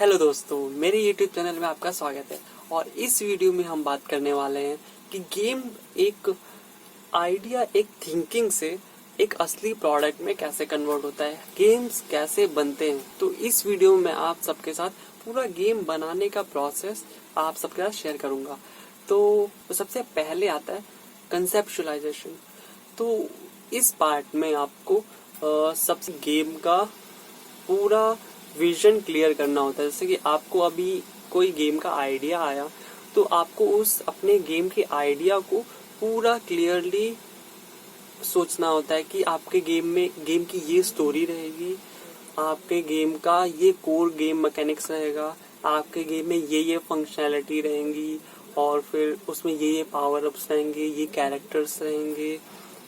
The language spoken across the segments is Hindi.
हेलो दोस्तों, मेरे YouTube चैनल में आपका स्वागत है। और इस वीडियो में हम बात करने वाले हैं कि गेम एक आइडिया, एक थिंकिंग से एक असली प्रोडक्ट में कैसे कन्वर्ट होता है, गेम्स कैसे बनते हैं। तो इस वीडियो में आप सबके साथ पूरा गेम बनाने का प्रोसेस आप सबके साथ शेयर करूंगा। तो सबसे पहले आता है कंसेप्चुअलाइजेशन। तो इस पार्ट में आपको सबसे गेम का पूरा विजन क्लियर करना होता है। जैसे कि आपको अभी कोई गेम का आइडिया आया, तो आपको उस अपने गेम के आइडिया को पूरा क्लियरली सोचना होता है कि आपके गेम की ये स्टोरी रहेगी, आपके गेम का ये कोर गेम मैकेनिक्स रहेगा, आपके गेम में ये फंक्शनैलिटी रहेंगी, और फिर उसमें ये पावर अप्स रहेंगे, ये कैरेक्टर्स रहेंगे,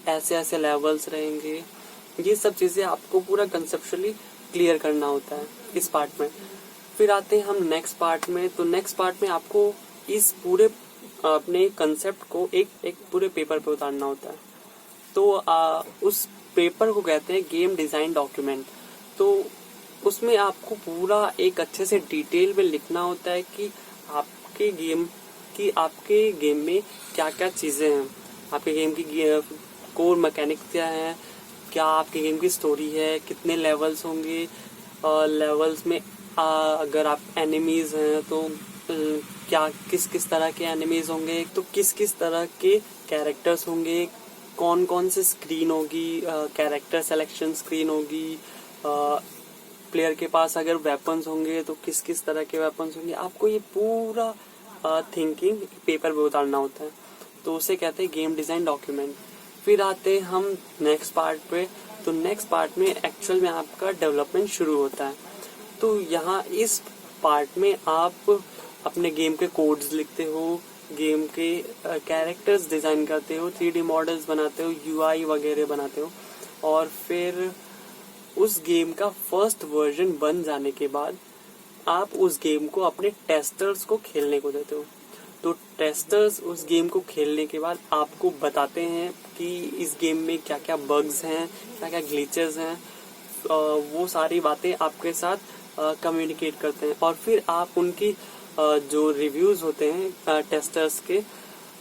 ऐसे ऐसे लेवल्स रहेंगे। ये सब चीजें आपको पूरा कंसेप्चुअली क्लियर करना होता है इस पार्ट में। फिर आते हैं हम नेक्स्ट पार्ट में। तो नेक्स्ट पार्ट में आपको इस पूरे अपने कंसेप्ट को एक पूरे पेपर पे उतारना होता है। तो उस पेपर को कहते हैं गेम डिजाइन डॉक्यूमेंट। तो उसमें आपको पूरा एक अच्छे से डिटेल में लिखना होता है कि आपके गेम में क्या क्या चीजें हैं, आपके गेम की कोर मैकेनिक्स क्या है, क्या आपके गेम की स्टोरी है, कितने लेवल्स होंगे, लेवल्स में अगर आप एनिमीज हैं तो क्या किस किस तरह के एनिमीज होंगे, तो किस किस तरह के कैरेक्टर्स होंगे, कौन कौन सी स्क्रीन होगी, कैरेक्टर सिलेक्शन स्क्रीन होगी, प्लेयर के पास अगर वेपन्स होंगे तो किस किस तरह के वेपन्स होंगे। आपको ये पूरा थिंकिंग पेपर पे उतारना होता है। तो उसे कहते हैं गेम डिजाइन डॉक्यूमेंट। फिर आते हैं हम नेक्स्ट पार्ट पे। तो नेक्स्ट पार्ट में एक्चुअल में आपका डेवलपमेंट शुरू होता है। तो यहाँ इस पार्ट में आप अपने गेम के कोड्स लिखते हो, गेम के कैरेक्टर्स डिजाइन करते हो, 3D मॉडल्स बनाते हो, UI वगैरह बनाते हो। और फिर उस गेम का फर्स्ट वर्जन बन जाने के बाद आप उस गेम को अपने टेस्टर्स को खेलने को देते हो। तो टेस्टर्स उस गेम को खेलने के बाद आपको बताते हैं कि इस गेम में क्या क्या बग्स हैं, क्या क्या ग्लिचेस हैं, वो सारी बातें आपके साथ कम्युनिकेट करते हैं। और फिर आप उनकी जो रिव्यूज होते हैं टेस्टर्स के,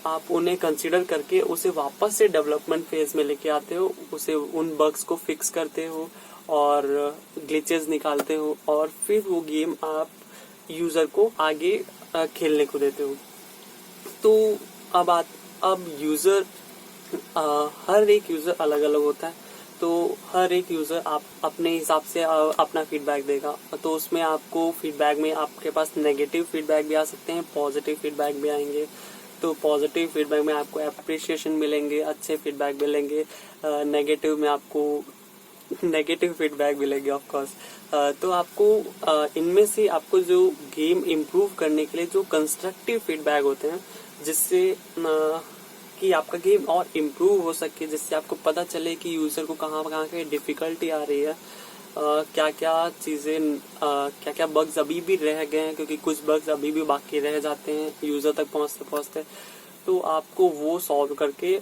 आप उन्हें कंसीडर करके उसे वापस से डेवलपमेंट फेज में लेके आते हो, उसे उन बग्स को फिक्स करते हो और ग्लिचेस निकालते हो, और फिर वो गेम आप यूजर को आगे खेलने को देते हो। तो अब यूजर हर एक यूजर अलग अलग होता है। तो हर एक यूजर आप अपने हिसाब से अपना फीडबैक देगा। तो उसमें आपको फीडबैक में आपके पास नेगेटिव फीडबैक भी आ सकते हैं, पॉजिटिव फीडबैक भी आएंगे। तो पॉजिटिव फीडबैक में आपको अप्रिशिएशन मिलेंगे, अच्छे फीडबैक मिलेंगे। नेगेटिव में आपको नेगेटिव फीडबैक मिलेंगे ऑफ कोर्स। तो आपको इनमें से आपको जो गेम इम्प्रूव करने के लिए जो कंस्ट्रक्टिव फीडबैक होते हैं, जिससे कि आपका गेम और इम्प्रूव हो सके, जिससे आपको पता चले कि यूजर को कहाँ कहाँ की डिफिकल्टी आ रही है, क्या क्या चीजें, क्या क्या बग्स अभी भी रह गए हैं, क्योंकि कुछ बग्स अभी भी बाकी रह जाते हैं यूजर तक पहुंचते पहुंचते। तो आपको वो सॉल्व करके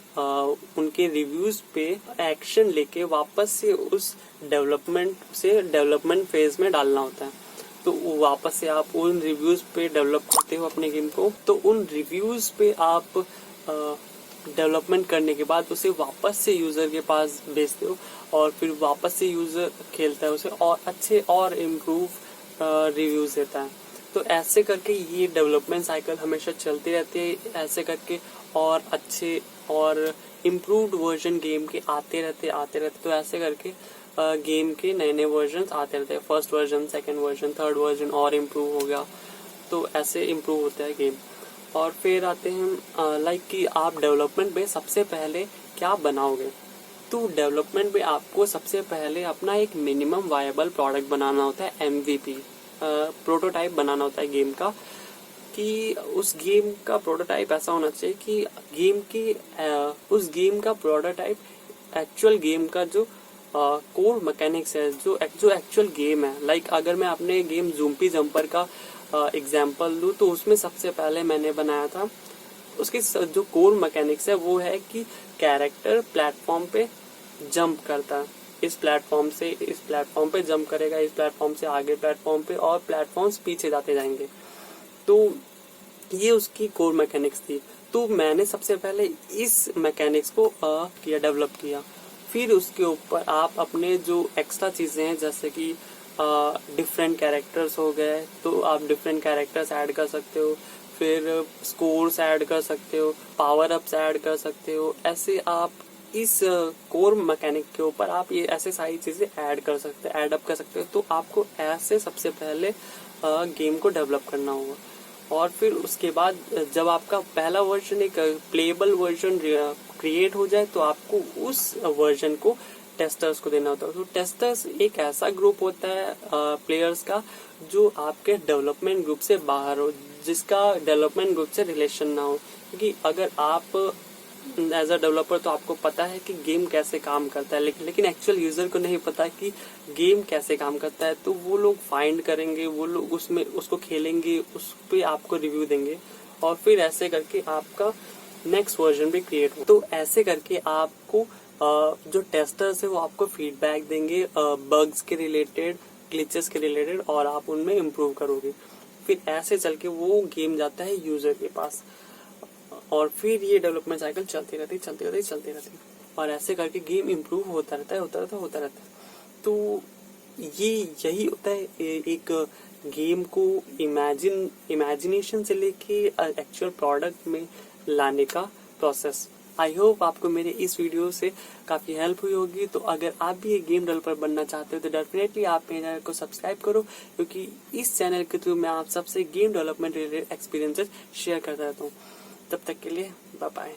उनके रिव्यूज पे एक्शन लेके वापस से उस डेवलपमेंट फेज में डालना होता है। तो वापस से आप उन रिव्यूज पे डेवलप करते हो अपने गेम को। तो उन रिव्यूज पे आप डेवलपमेंट करने के बाद उसे वापस से यूजर के पास भेजते हो, और फिर वापस से यूजर खेलता है उसे और अच्छे और इम्प्रूव रिव्यूज देता है। तो ऐसे करके ये डेवलपमेंट साइकिल हमेशा चलती रहती है। ऐसे करके और अच्छे और इम्प्रूव्ड वर्जन गेम के आते रहते। तो ऐसे करके गेम के नए नए वर्जन आते रहते हैं। First version, second version, third version और इम्प्रूव हो गया। तो ऐसे इम्प्रूव होता है गेम। और फिर आते हैं लाइक कि आप डेवलपमेंट में सबसे पहले क्या बनाओगे। तो डेवलपमेंट में आपको सबसे पहले अपना एक मिनिमम वायबल प्रोडक्ट बनाना होता है, MVP प्रोटोटाइप बनाना होता है गेम का। कि उस गेम का प्रोटोटाइप ऐसा होना चाहिए कि उस गेम का प्रोटोटाइप एक्चुअल गेम का जो कोर मैकेनिक्स है, जो एक्चुअल गेम है। लाइक अगर मैं अपने गेम ज़ूम्पी जंपर का एग्जाम्पल लूँ, तो उसमें सबसे पहले मैंने बनाया था, उसकी जो कोर मैकेनिक्स है वो है कि कैरेक्टर प्लेटफॉर्म पे जंप करता है। इस प्लेटफॉर्म से इस प्लेटफॉर्म पे जंप करेगा, इस प्लेटफॉर्म से आगे प्लेटफॉर्म पे, और प्लेटफॉर्म्स पीछे जाते जाएंगे। तो ये उसकी कोर मैकेनिक्स थी। तो मैंने सबसे पहले इस मैकेनिक्स को किया, डेवलप किया। फिर उसके ऊपर आप अपने जो एक्स्ट्रा चीज़ें हैं, जैसे कि डिफरेंट कैरेक्टर्स हो गए, तो आप डिफरेंट कैरेक्टर्स ऐड कर सकते हो, फिर स्कोर्स ऐड कर सकते हो, पावर अप्स ऐड कर सकते हो। ऐसे आप इस कोर मैकेनिक के ऊपर आप ये ऐसे सारी चीज़ें ऐड कर सकते हो, ऐड अप कर सकते हो। तो आपको ऐसे सबसे पहले गेम को डेवलप करना होगा, और फिर उसके बाद जब आपका पहला वर्जन, एक प्लेएबल वर्जन क्रिएट हो जाए, तो आपको उस वर्जन को टेस्टर्स को देना होता है। तो टेस्टर्स एक ऐसा ग्रुप होता है प्लेयर्स का जो आपके डेवलपमेंट ग्रुप से बाहर हो, जिसका डेवलपमेंट ग्रुप से रिलेशन ना हो। क्योंकि अगर आप एज अ डेवलपर तो आपको पता है कि गेम कैसे काम करता है, लेकिन एक्चुअल यूजर को नहीं पता कि गेम कैसे काम करता है। तो वो लोग फाइंड करेंगे, वो लोग उसमें उसको खेलेंगे, उस पर आपको रिव्यू देंगे, और फिर ऐसे करके आपका नेक्स्ट वर्जन भी क्रिएट हो। तो ऐसे करके आपको जो टेस्टर्स है वो आपको फीडबैक देंगे बग्स के रिलेटेड, ग्लिचेस के रिलेटेड, और आप उनमें इम्प्रूव करोगे। फिर ऐसे चल के वो गेम जाता है यूजर के पास, और फिर ये डेवलपमेंट साइकिल चलती रहती, और ऐसे करके गेम इम्प्रूव होता रहता है। तो ये यही होता है एक गेम को इमेजिनेशन से लेके एक्चुअल प्रोडक्ट में लाने का प्रोसेस। आई होप आपको मेरे इस वीडियो से काफी हेल्प हुई होगी। तो अगर आप भी एक गेम डेवलपर बनना चाहते हो तो डेफिनेटली आप मेरे चैनल को सब्सक्राइब करो, क्योंकि इस चैनल के थ्रू मैं आप सबसे game development related experiences share करता रहता हूँ। तब तक के लिए बाय बाय।